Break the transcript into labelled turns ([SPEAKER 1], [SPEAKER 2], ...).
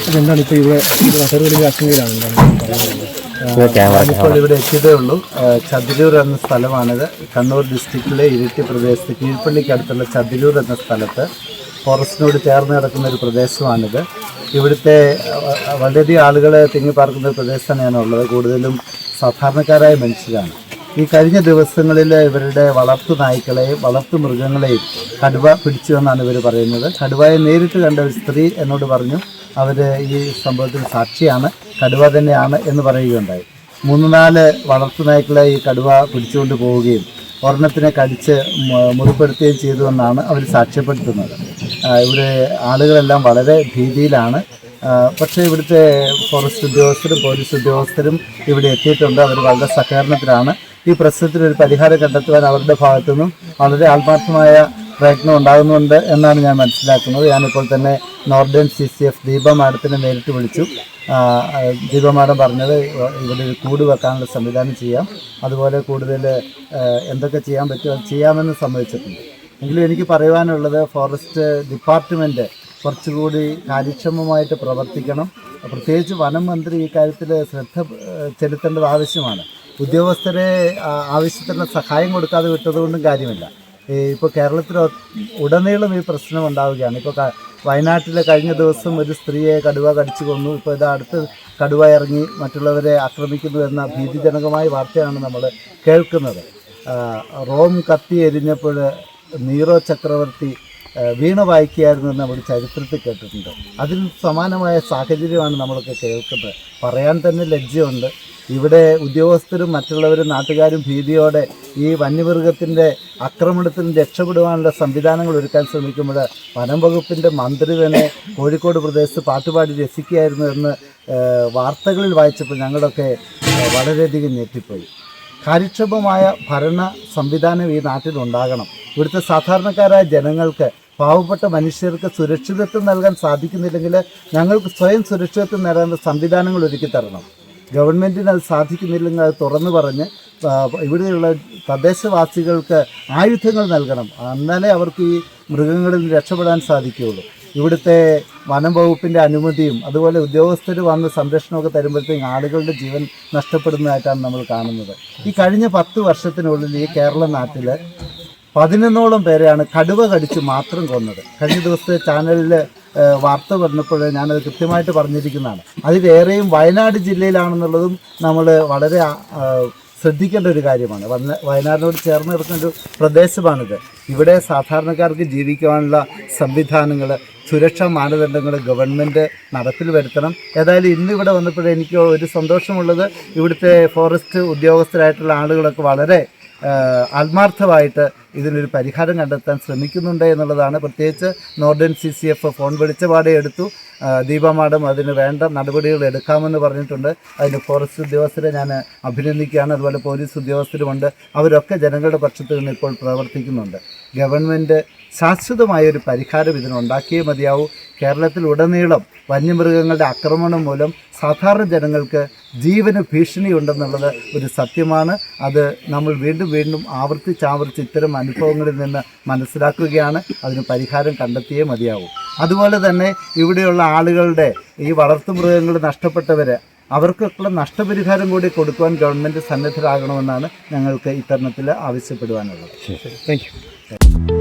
[SPEAKER 1] അതെന്താണ് ഇപ്പോൾ
[SPEAKER 2] ഇപ്പോൾ ഇവിടെ എത്തിയതേ ഉള്ളൂ. ചതിരൂർ എന്ന സ്ഥലമാണിത്. കണ്ണൂർ ഡിസ്ട്രിക്റ്റിലെ ഇരിട്ടി പ്രദേശത്ത് കീഴ്പള്ളിക്കടുത്തുള്ള ചതിരൂർ എന്ന സ്ഥലത്ത് ഫോറസ്റ്റിനോട് ചേർന്ന് കിടക്കുന്ന ഒരു പ്രദേശമാണിത്. ഇവിടുത്തെ വളരെയധികം ആളുകൾ തിങ്ങിപ്പാർക്കുന്ന ഒരു പ്രദേശത്താണ് ഞാനുള്ളത്. കൂടുതലും സാധാരണക്കാരായ മനുഷ്യരാണ്. ഈ കഴിഞ്ഞ ദിവസങ്ങളിൽ ഇവരുടെ വളർത്തു നായ്ക്കളെയും വളർത്തു മൃഗങ്ങളെയും കടുവ പിടിച്ചു എന്നാണ് ഇവർ പറയുന്നത്. കടുവയെ നേരിട്ട് കണ്ട ഒരു സ്ത്രീ എന്നോട് പറഞ്ഞു അവർ ഈ സംഭവത്തിന് സാക്ഷിയാണ്, കടുവ തന്നെയാണ് എന്ന് പറയുകയുണ്ടായി. 3-4 വളർത്തു നായ്ക്കളെ ഈ കടുവ പിടിച്ചുകൊണ്ട് പോവുകയും ഒരെണ്ണത്തിനെ കടിച്ച് മുറിപ്പെടുത്തുകയും ചെയ്തുവെന്നാണ് അവർ സാക്ഷ്യപ്പെടുത്തുന്നത്. ഇവിടെ ആളുകളെല്ലാം വളരെ ഭീതിയിലാണ്. പക്ഷേ ഇവിടുത്തെ ഫോറസ്റ്റ് ഉദ്യോഗസ്ഥരും പോലീസ് ഉദ്യോഗസ്ഥരും ഇവിടെ എത്തിയിട്ടുണ്ട്. അവർ വളരെ സഹകരണത്തിലാണ്. ഈ പ്രശ്നത്തിനൊരു പരിഹാരം കണ്ടെത്തുവാൻ അവരുടെ ഭാഗത്തു നിന്നും വളരെ ആത്മാർത്ഥമായ പ്രയത്നം ഉണ്ടാകുന്നുണ്ട് എന്നാണ് ഞാൻ മനസ്സിലാക്കുന്നത്. ഞാനിപ്പോൾ തന്നെ നോർഡേൺ CCF ദീപ മാഡത്തിനെ നേരിട്ട് വിളിച്ചു. ദീപ മാഡം പറഞ്ഞത് ഇവിടെ ഒരു കൂട് വെക്കാനുള്ള സംവിധാനം ചെയ്യാം, അതുപോലെ കൂടുതൽ എന്തൊക്കെ ചെയ്യാൻ പറ്റുമോ അത് ചെയ്യാമെന്ന് സമ്മതിച്ചിട്ടുണ്ട്. എങ്കിലും എനിക്ക് പറയുവാനുള്ളത് ഫോറസ്റ്റ് ഡിപ്പാർട്ട്മെൻറ്റ് കുറച്ചുകൂടി കാര്യക്ഷമമായിട്ട് പ്രവർത്തിക്കണം. പ്രത്യേകിച്ച് വനം മന്ത്രി ഈ കാര്യത്തിൽ ശ്രദ്ധ ചെലുത്തേണ്ടത് ആവശ്യമാണ്. ഉദ്യോഗസ്ഥരെ ആവശ്യത്തിന് സഹായം കൊടുക്കാതെ വിട്ടതുകൊണ്ടും കാര്യമില്ല. ഇപ്പോൾ കേരളത്തിൽ ഉടനീളം ഈ പ്രശ്നം ഉണ്ടാവുകയാണ്. ഇപ്പോൾ വയനാട്ടിൽ കഴിഞ്ഞ ദിവസം ഒരു സ്ത്രീയെ കടുവ കടിച്ചു കൊന്നു. ഇപ്പോൾ ഇത് അടുത്ത് കടുവ ഇറങ്ങി മറ്റുള്ളവരെ ആക്രമിക്കുന്നു എന്ന ഭീതിജനകമായ വാർത്തയാണ് നമ്മൾ കേൾക്കുന്നത്. റോം കത്തി എരിഞ്ഞപ്പോൾ നീറോ ചക്രവർത്തി വീണ വായിക്കുകയായിരുന്നു എന്ന് നമ്മൾ ചരിത്രത്തിൽ കേട്ടിട്ടുണ്ട്. അതിന് സമാനമായ സാഹചര്യമാണ് നമ്മളൊക്കെ കേൾക്കുന്നത്. പറയാൻ തന്നെ ലജ്ജയുണ്ട്. ഇവിടെ ഉദ്യോഗസ്ഥരും മറ്റുള്ളവരും നാട്ടുകാരും ഭീതിയോടെ ഈ വന്യമൃഗത്തിൻ്റെ ആക്രമണത്തിൽ രക്ഷപ്പെടുവാനുള്ള സംവിധാനങ്ങൾ ഒരുക്കാൻ ശ്രമിക്കുമ്പോൾ വനം വകുപ്പിൻ്റെ മന്ത്രി തന്നെ കോഴിക്കോട് പ്രദേശത്ത് പാട്ടുപാടി രസിക്കുകയായിരുന്നു എന്ന് വാർത്തകളിൽ വായിച്ചപ്പോൾ ഞങ്ങളൊക്കെ വളരെയധികം ഞെട്ടിപ്പോയി. കാര്യക്ഷമമായ ഭരണ സംവിധാനം ഈ നാട്ടിലുണ്ടാകണം. ഇവിടുത്തെ സാധാരണക്കാരായ ജനങ്ങൾക്ക്, പാവപ്പെട്ട മനുഷ്യർക്ക് സുരക്ഷിതത്വം നൽകാൻ സാധിക്കുന്നില്ലെങ്കിൽ ഞങ്ങൾക്ക് സ്വയം സുരക്ഷിതത്വം നേടാനുള്ള സംവിധാനങ്ങൾ ഒരുക്കി തരണം. ഗവൺമെൻറ്റിന് അത് സാധിക്കുന്നില്ലെങ്കിൽ അത് തുറന്നു പറഞ്ഞ് ഇവിടെയുള്ള തദ്ദേശവാസികൾക്ക് ആയുധങ്ങൾ നൽകണം. എന്നാലേ അവർക്ക് ഈ മൃഗങ്ങളിൽ രക്ഷപ്പെടാൻ സാധിക്കുകയുള്ളൂ. ഇവിടുത്തെ വനം വകുപ്പിൻ്റെ അനുമതിയും അതുപോലെ ഉദ്യോഗസ്ഥർ വന്ന് സംരക്ഷണമൊക്കെ തരുമ്പോഴത്തേക്കും ആളുകളുടെ ജീവൻ നഷ്ടപ്പെടുന്നതായിട്ടാണ് നമ്മൾ കാണുന്നത്. ഈ കഴിഞ്ഞ 10 വർഷത്തിനുള്ളിൽ ഈ കേരള നാട്ടിൽ 11ഓളം പേരെയാണ് കടുവ കടിച്ച് മാത്രം കൊന്നത്. കഴിഞ്ഞ ദിവസത്തെ ചാനലിൽ വാർത്ത പറഞ്ഞപ്പോൾ ഞാനത് കൃത്യമായിട്ട് പറഞ്ഞിരിക്കുന്നതാണ്. അതിലേറെയും വയനാട് ജില്ലയിലാണെന്നുള്ളതും നമ്മൾ വളരെ ശ്രദ്ധിക്കേണ്ട ഒരു കാര്യമാണ്. വയനാടിനോട് ചേർന്ന് കിടക്കുന്ന ഒരു പ്രദേശമാണിത്. ഇവിടെ സാധാരണക്കാർക്ക് ജീവിക്കുവാനുള്ള സംവിധാനങ്ങൾ, സുരക്ഷാ മാനദണ്ഡങ്ങൾ ഗവൺമെൻറ് നടപ്പിൽ വരുത്തണം. ഏതായാലും ഇന്നിവിടെ വന്നപ്പോഴേ എനിക്ക് ഒരു സന്തോഷമുള്ളത് ഇവിടുത്തെ ഫോറസ്റ്റ് ഉദ്യോഗസ്ഥരായിട്ടുള്ള ആളുകളൊക്കെ വളരെ ആത്മാർത്ഥമായിട്ട് ഇതിനൊരു പരിഹാരം കണ്ടെത്താൻ ശ്രമിക്കുന്നുണ്ട് എന്നുള്ളതാണ്. പ്രത്യേകിച്ച് നോർഡേൺ CCF ഫോൺ വിളിച്ച പാടെ എടുത്തു. ദീപ മാഡം അതിന് വേണ്ട നടപടികൾ എടുക്കാമെന്ന് പറഞ്ഞിട്ടുണ്ട്. അതിന് ഫോറസ്റ്റ് ഉദ്യോഗസ്ഥരെ ഞാൻ അഭിനന്ദിക്കുകയാണ്. അതുപോലെ പോലീസ് ഉദ്യോഗസ്ഥരുമുണ്ട്. അവരൊക്കെ ജനങ്ങളുടെ പക്ഷത്ത് നിന്ന് ഇപ്പോൾ പ്രവർത്തിക്കുന്നുണ്ട്. ഗവൺമെൻറ് ശാശ്വതമായൊരു പരിഹാരം ഇതിനുണ്ടാക്കിയേ മതിയാവൂ. കേരളത്തിലുടനീളം വന്യമൃഗങ്ങളുടെ ആക്രമണം മൂലം സാധാരണ ജനങ്ങൾക്ക് ജീവന് ഭീഷണിയുണ്ടെന്നുള്ളത് ഒരു സത്യമാണ്. അത് നമ്മൾ വീണ്ടും വീണ്ടും ആവർത്തിച്ച് ഇത്തരം അനുഭവങ്ങളിൽ നിന്ന് മനസ്സിലാക്കുകയാണ്. അതിന് പരിഹാരം കണ്ടെത്തിയേ മതിയാവൂ. അതുപോലെ തന്നെ ഇവിടെയുള്ള ആളുകളുടെ ഈ വളർത്തുമൃഗങ്ങൾ നഷ്ടപ്പെട്ടവർ അവർക്കൊക്കെ നഷ്ടപരിഹാരം കൂടി കൊടുക്കുവാൻ ഗവൺമെൻറ് സന്നദ്ധരാകണമെന്നാണ് ഞങ്ങൾക്ക് ഇത്തരണത്തിൽ ആവശ്യപ്പെടുവാനുള്ളത്.
[SPEAKER 1] Thank you.